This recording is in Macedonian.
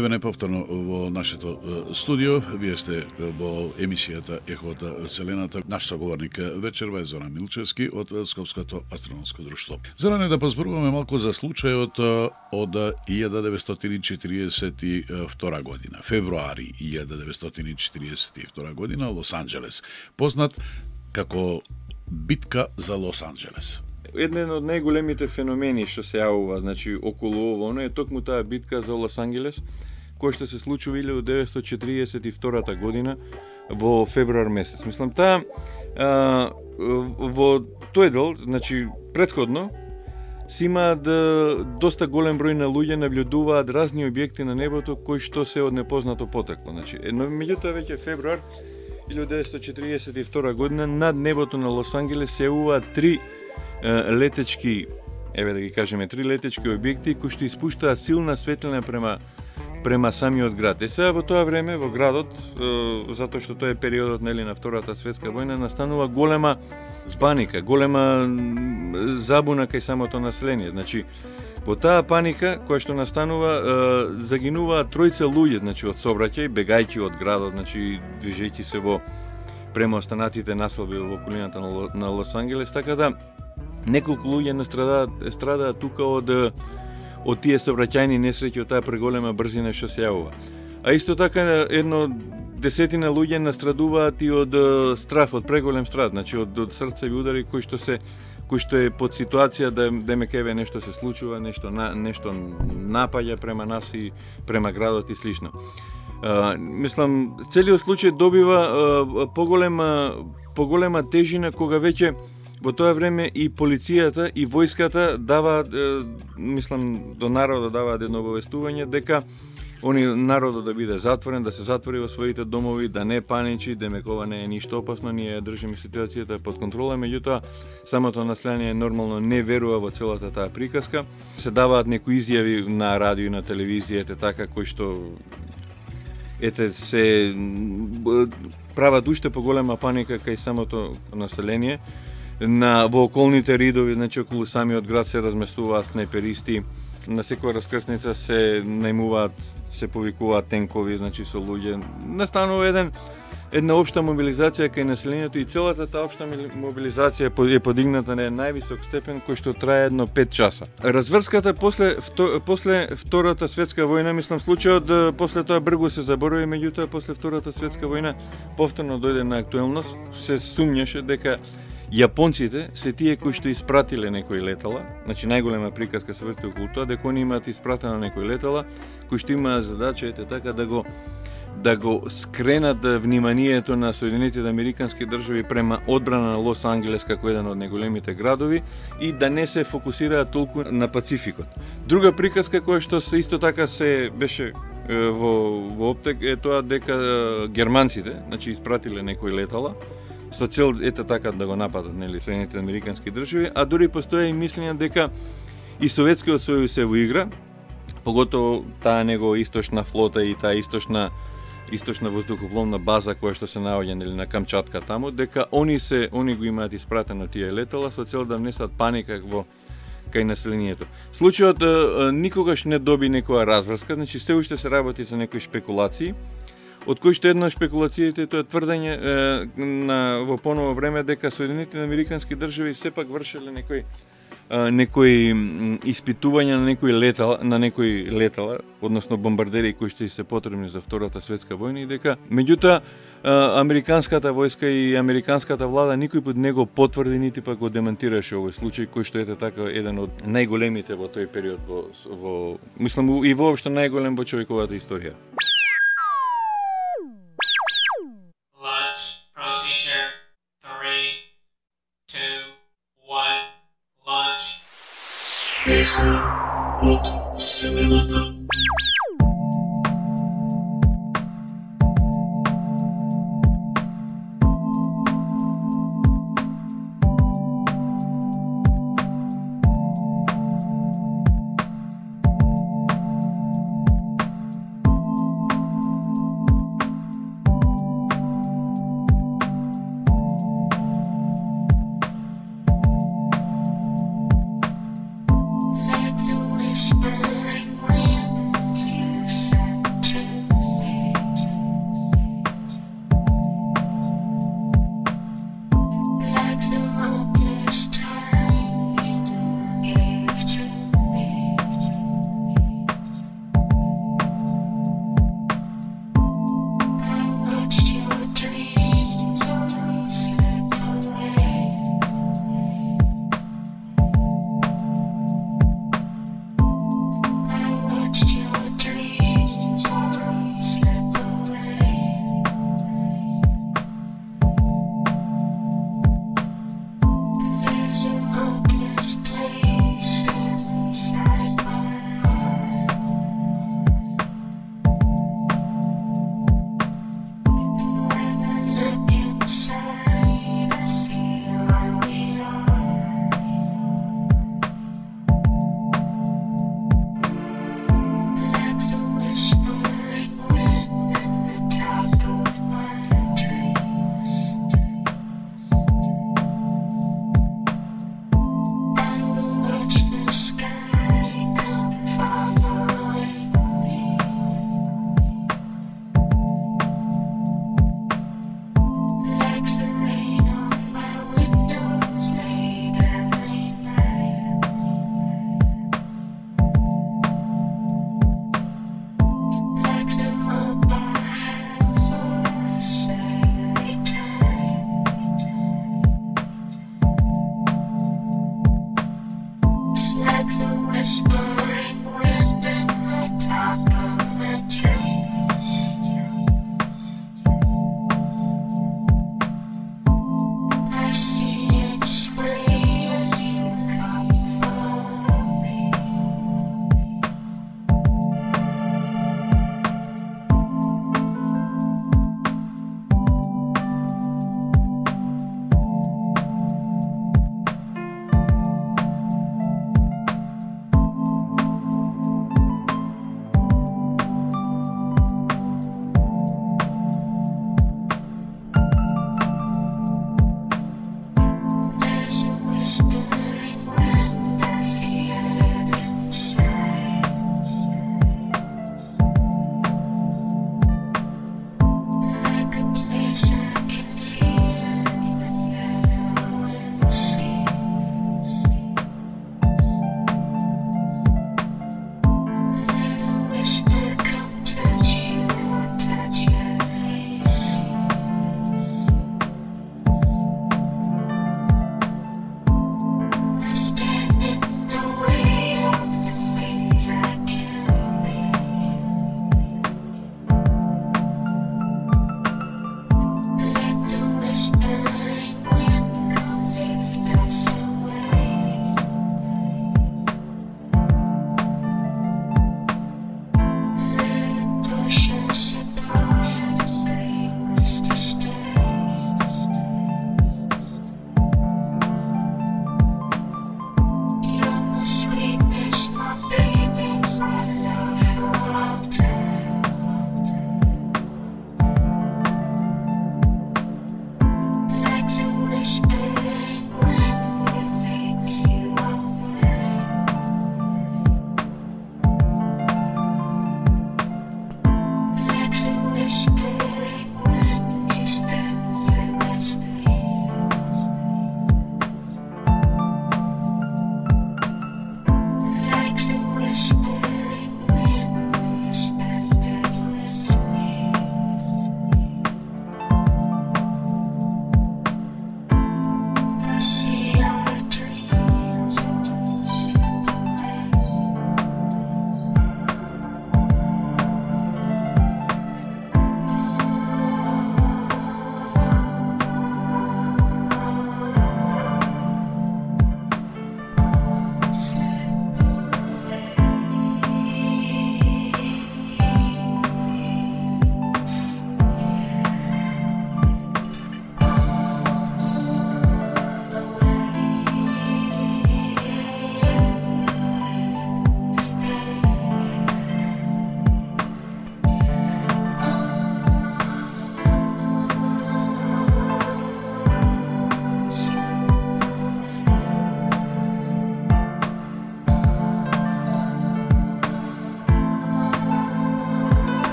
Еве неповторно во нашето студио, вие сте во емисијата Ехо од Вселената. Наш соговорник вечерва е Зоран Милчевски од Скопското астрономско друштво. Зоране, да позборуваме малку за случајот од 1942 година, февруари 1942 година, Лос Анџелес, познат како битка за Лос Анџелес. Еден од најголемите феномени што се јавува, значи околу ово, е токму таа битка за Лос Анџелес, која што се случува 1942 година во февруар месец. Мислам, таа во тој дел, значи предходно, си имаат доста голем број на луѓе наблюдуваат разни објекти на небото кои што се од непознато потекло. Значи, меѓутоа веќе февруар 1942 година над небото на Лос Анџелес се јавуваат три летечки, еве да ги кажеме, три летечки објекти кои што испуштаат силна светлина према самиот град. Сега во тоа време во градот, затоа што тоа е периодот на Втората светска војна, настанува голема паника, голема забуна кај самото население. Значи, во таа паника која што настанува, загинуваат тројца луѓе, значи од сообраќај, бегајќи од градот, значи движејќи се према останатите населби во околината на Лос Анџелес, така да неколку луѓе страдаат тука од тие сообраќајни несреќи, од таа преголема брзина што се јавува. А исто така едно десетина луѓе настрадуваат и од страф, од преголем страх, значи од срцеви удари кои што е под ситуација да мекеве нешто се случува, нешто напаѓа према нас и према градот и слично. Мислам, целиот случај добива поголема тежина кога веќе во тоа време и полицијата и војската даваат, мислам, до народот даваат едно обавестување дека народот да биде затворен, да се затвори во своите домови, да не паничи, демекова не е ништо опасно, ние држиме ситуацијата под контрола, меѓутоа самото население нормално не верува во целата таа приказка. Се даваат некои изјави на радио и на телевизија, така кои што се прават уште поголема паника кај самото население. Во околните ридови, значи околу самиот град се разместуваат снайперисти, на секоја раскрсница се најмуваат, се повикуваат тенкови, значи со луѓе. Настанува една општа мобилизација кај населението и целата таа општа мобилизација е подигната на највисок степен кој што трае едно 5 часа. Разврската после Втората светска војна, мислам, случајот после тоа бргу се заборови, меѓутоа после Втората светска војна повторно дојде на актуелност, се сумњаше дека јапонците се тие кои што испратиле некои летала, значи најголема приказка се врти околу тоа, дека они имаат испратено некои летала, кои што имаат задача, така да го скренат вниманието на Соединетите Американски држави према одбрана на Лос Анџелес како еден од најголемите градови и да не се фокусираат толку на Пацификот. Друга приказка која што се исто така се беше во оптек е тоа дека германците, значи испратиле некои летала со цел така да го нападат, нели, Соединетите Американски држави, а дури постоја и мислење дека и Советскиот сојуз се во игра, поготово таа него источна флота и таа источна воздухопловна база која што се наоѓа, нели, на Камчатка таму, дека они го имаат испратено тие летала со цел да внесат паника кај населението. Случајот никогаш не доби некоја разврска, значи се уште се работи за некои шпекулации, од кои што една од шпекулациите тоа тврдење во поново време дека Соединетите Американски држави сепак вршеле некои испитувања на некои летала, односно бомбардери кои што се потребни за Втората светска војна и дека меѓутоа американската војска и американската влада никој пат не го потврди нити пак го демантираше овој случај кој што е така еден од најголемите во тој период мислам и воопшто најголем во човековата историја. Procedure 3, 2, 1, launch. Ехо от Вселената.